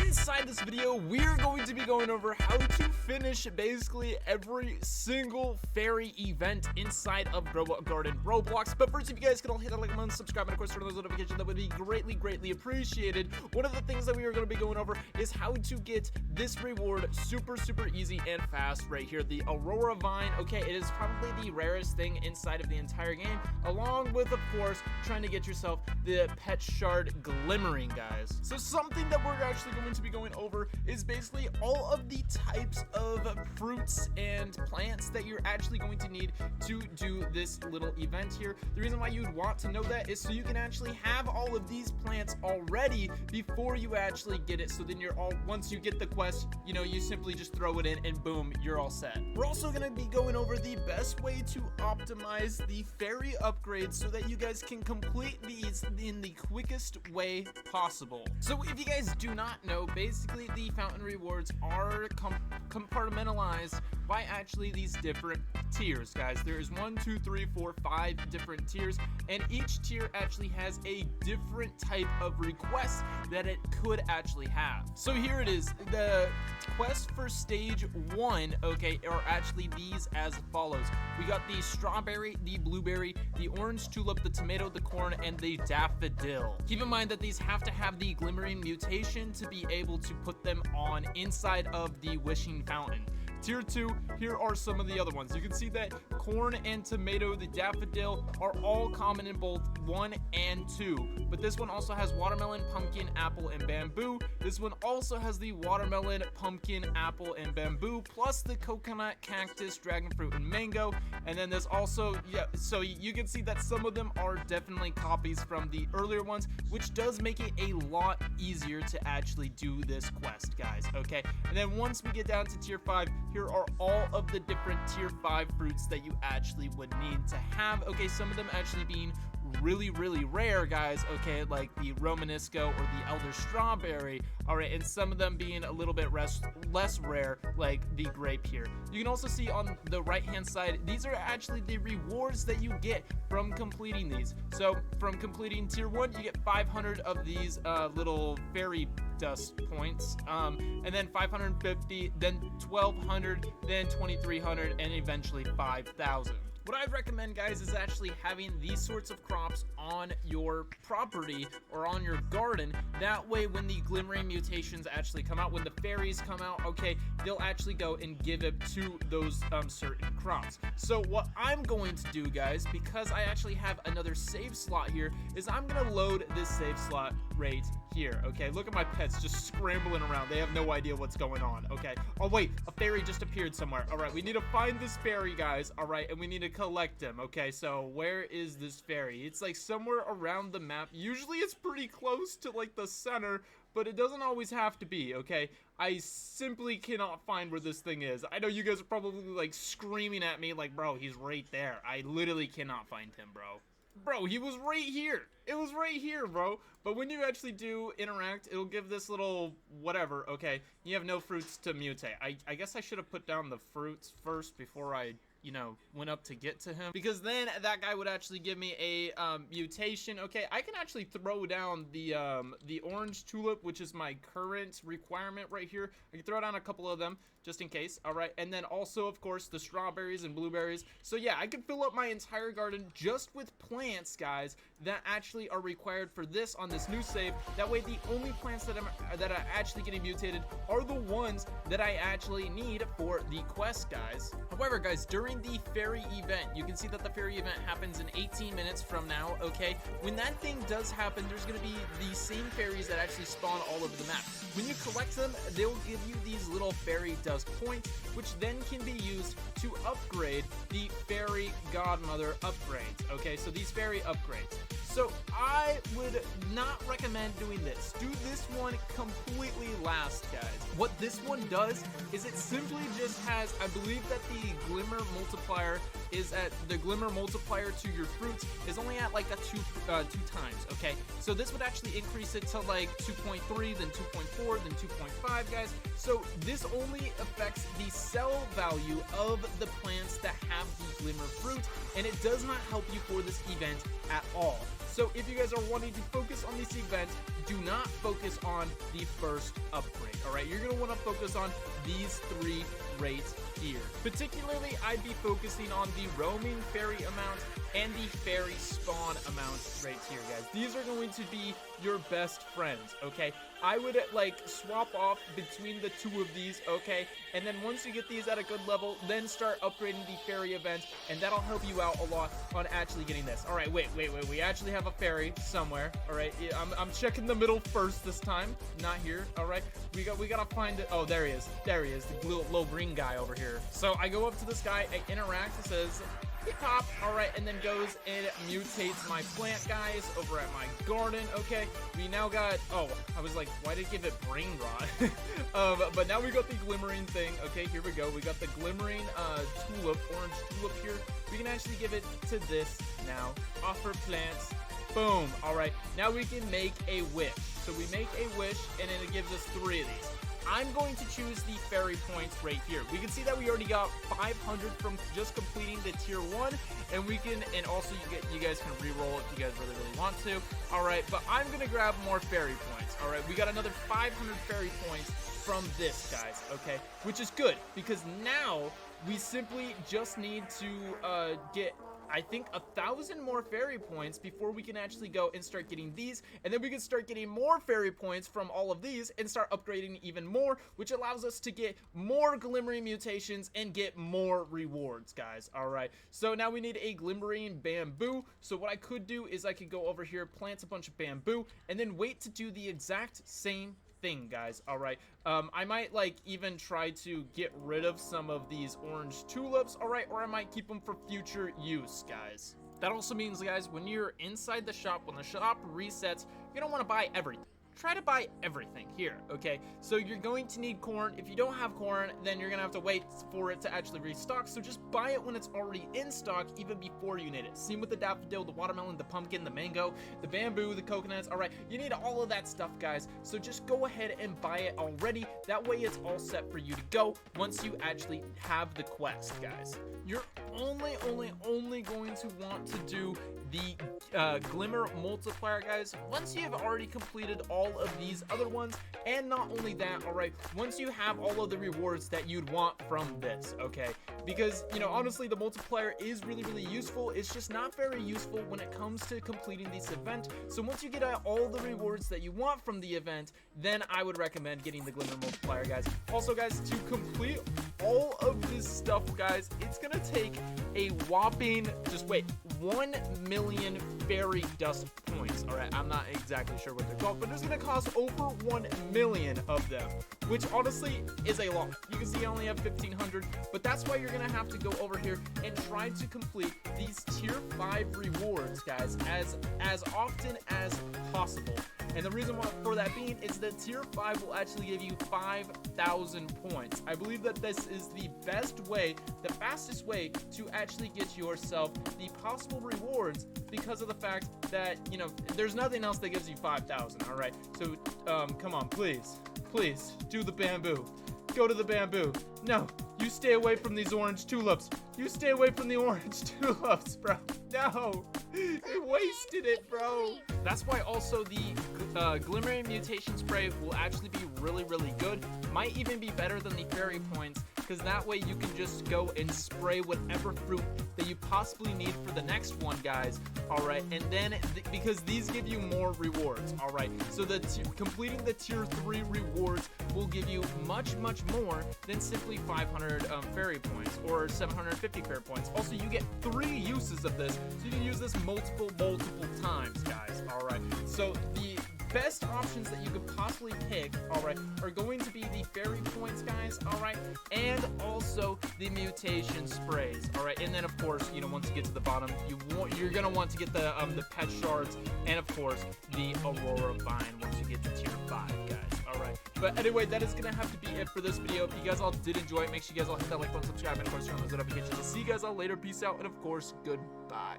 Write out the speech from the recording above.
inside this video, we're going to be going over how to finish basically every single fairy event inside of Garden Roblox. But first, if you guys could all hit that like button, subscribe, and of course turn on those notifications, that would be greatly appreciated. One of the things that we are going to be going over is how to get this reward super easy and fast right here, the Aurora Vine. Okay, it is probably the rarest thing inside of the entire game, along with, of course, trying to get yourself the Pet Shard Glimmering, guys. So something that we're actually going to be going over is basically all of the types of fruits and plants that you're actually going to need to do this little event here. The reason why you'd want to know that is so you can actually have all of these plants already before you actually get it, so then you're all, once you get the quest, you know, you simply just throw it in and boom, you're all set. We're also going to be going over the best way to optimize the fairy upgrades so that you guys can complete these in the quickest way possible. So if you guys do not know, basically the fountain rewards are compartmentalized by actually these different tiers, guys. There is 1, 2, 3, 4, 5 different tiers, and each tier actually has a different type of request that it could actually have. So here it is. The quest for stage 1, okay, are actually these as follows. We got the strawberry, the blueberry, the orange tulip, the tomato, the corn, and the daffodil. Keep in mind that these have to have the glimmering mutation to be able to put them on inside of the wishing fountain. Tier 2, here are some of the other ones. You can see that corn and tomato, the daffodil, are all common in both 1 and 2. But this one also has watermelon, pumpkin, apple, and bamboo. This one also has the watermelon, pumpkin, apple, and bamboo, plus the coconut, cactus, dragon fruit, and mango. And then there's also, yeah, so you can see that some of them are definitely copies from the earlier ones, which does make it a lot easier to actually do this quest, guys, okay? And then once we get down to tier 5, here are all of the different tier 5 fruits that you actually would need to have. Okay, some of them actually being really rare, guys, okay, like the Romanesco or the Elder Strawberry, all right, and some of them being a little bit less rare, like the grape here. You can also see on the right hand side, these are actually the rewards that you get from completing these. So from completing tier 1, you get 500 of these little fairy dust points, and then 550, then 1200, then 2300, and eventually 5000. What I'd recommend, guys, is actually having these sorts of crops on your property or on your garden. That way, when the glimmering mutations actually come out, when the fairies come out, okay, they'll actually go and give it to those certain crops. So what I'm going to do, guys, because I actually have another save slot here, is I'm gonna load this save slot right here. Okay, look at my pets just scrambling around. They have no idea what's going on. Okay, oh wait, a fairy just appeared somewhere. All right, we need to find this fairy, guys. All right, and we need to collect him. Okay, so where is this fairy? It's like somewhere around the map. Usually it's pretty close to like the center, but it doesn't always have to be. Okay, I simply cannot find where this thing is. I know you guys are probably like screaming at me like, bro, he's right there. I literally cannot find him, bro. Bro, he was right here. It was right here, bro. But when you actually do interact, it'll give this little whatever. Okay, you have no fruits to mutate. I guess I should have put down the fruits first before I, you know, went up to get to him, because then that guy would actually give me a mutation. Okay, I can actually throw down the orange tulip, which is my current requirement right here. I can throw down a couple of them just in case. All right, and then also, of course, the strawberries and blueberries. So yeah, I can fill up my entire garden just with plants, guys, that actually are required for this on this new save. That way, the only plants that are actually getting mutated are the ones that I actually need for the quest, guys. However, guys, during the fairy event, you can see that the fairy event happens in 18 minutes from now. Okay, when that thing does happen, there's going to be the same fairies that actually spawn all over the map. When you collect them, they'll give you these little fairy dust points, which then can be used to upgrade the fairy godmother upgrades. Okay, so these fairy upgrades. So I would not recommend doing this. Do this one completely last, guys. What this one does is it simply just has, I believe that the glimmer multiplier is at, the glimmer multiplier to your fruits is only at like a two times, okay? So this would actually increase it to like 2.3, then 2.4, then 2.5, guys. So this only affects the sell value of the plants that have the glimmer fruit, and it does not help you for this event at all. So if you guys are wanting to focus on this event, do not focus on the first upgrade, all right? You're gonna wanna focus on these 3 right here. Particularly, I'd be focusing on the roaming fairy amount and the fairy spawn amount right here, guys. These are going to be your best friends, okay? I would like swap off between the 2 of these, okay? And then once you get these at a good level, then start upgrading the fairy event, and that'll help you out a lot on actually getting this. All right, wait. We actually have a fairy somewhere. All right, yeah, I'm checking the middle first this time. Not here. All right, we gotta find it. Oh, there he is. The little green guy over here. So I go up to this guy, I interact. It says pop, all right, and then goes and mutates my plant guys over at my garden. Okay, we now got, oh, I was like, why did it give it brain rot? But now we got the glimmering thing. Okay, here we go. We got the glimmering tulip, orange tulip here. We can actually give it to this now. Offer plants. Boom. All right, now we can make a wish. So we make a wish, and then it gives us 3 of these. I'm going to choose the fairy points right here. We can see that we already got 500 from just completing the tier 1, and we can, and also you guys can re-roll if you guys really want to. All right, but I'm gonna grab more fairy points. All right, we got another 500 fairy points from this, guys. Okay, which is good because now we simply just need to get, I think, 1,000 more fairy points before we can actually go and start getting these, and then we can start getting more fairy points from all of these and start upgrading even more, which allows us to get more glimmering mutations and get more rewards, guys. All right, so now we need a glimmering bamboo. So what I could do is I could go over here, plant a bunch of bamboo, and then wait to do the exact same thing, guys. All right, I might like even try to get rid of some of these orange tulips, all right, or I might keep them for future use, guys. That also means, guys, when you're inside the shop, when the shop resets, you don't want to buy everything. Try to buy everything here, okay? So you're going to need corn. If you don't have corn, then you're gonna have to wait for it to actually restock. So just buy it when it's already in stock, even before you need it. Same with the daffodil, the watermelon, the pumpkin, the mango, the bamboo, the coconuts. All right, you need all of that stuff, guys. So just go ahead and buy it already. That way it's all set for you to go once you actually have the quest, guys. You're only going to want to do the glimmer multiplier, guys, once you have already completed all of these other ones. And not only that, all right, once you have all of the rewards that you'd want from this, okay? Because, you know, honestly, the multiplier is really useful. It's just not very useful when it comes to completing this event. So once you get all the rewards that you want from the event, then I would recommend getting the glimmer multiplier, guys. Also, guys, to complete all of this stuff, guys, it's gonna take a whopping, just wait, 1 million fairy dust points. All right, I'm not exactly sure what they're called, but it's gonna cost over 1 million of them, which honestly is a lot. You can see I only have 1,500, but that's why you're gonna have to go over here and try to complete these tier 5 rewards, guys, as often as possible. And the reason why for that being is that tier 5 will actually give you 5,000 points. I believe that this is the best way, the fastest way to actually get yourself the possible rewards, because of the fact that, you know, there's nothing else that gives you 5,000. All right, so come on, please do the bamboo. Go to the bamboo. No, you stay away from these orange tulips. You stay away from the orange tulips, bro. No, you wasted it, bro. That's why also the glimmering mutation spray will actually be really good. Might even be better than the fairy points, because that way you can just go and spray whatever fruit that you possibly need for the next one, guys. All right, and then because these give you more rewards. All right, so completing the tier 3 rewards will give you much more than simply 500 fairy points or 750 fairy points. Also, you get 3 uses of this, so you can use this multiple times, guys. All right, so the best options that you could possibly pick, all right, are going to be the fairy points, guys, all right, and also the mutation sprays, all right. And then of course, you know, once you get to the bottom, you're gonna want to get the pet shards, and of course the Aurora vine once you get to tier 5, guys. All right, but anyway, that is gonna have to be it for this video. If you guys all did enjoy it, make sure you guys all hit that like button, subscribe, and of course turn on those notifications. I'll see you guys all later. Peace out, and of course, goodbye.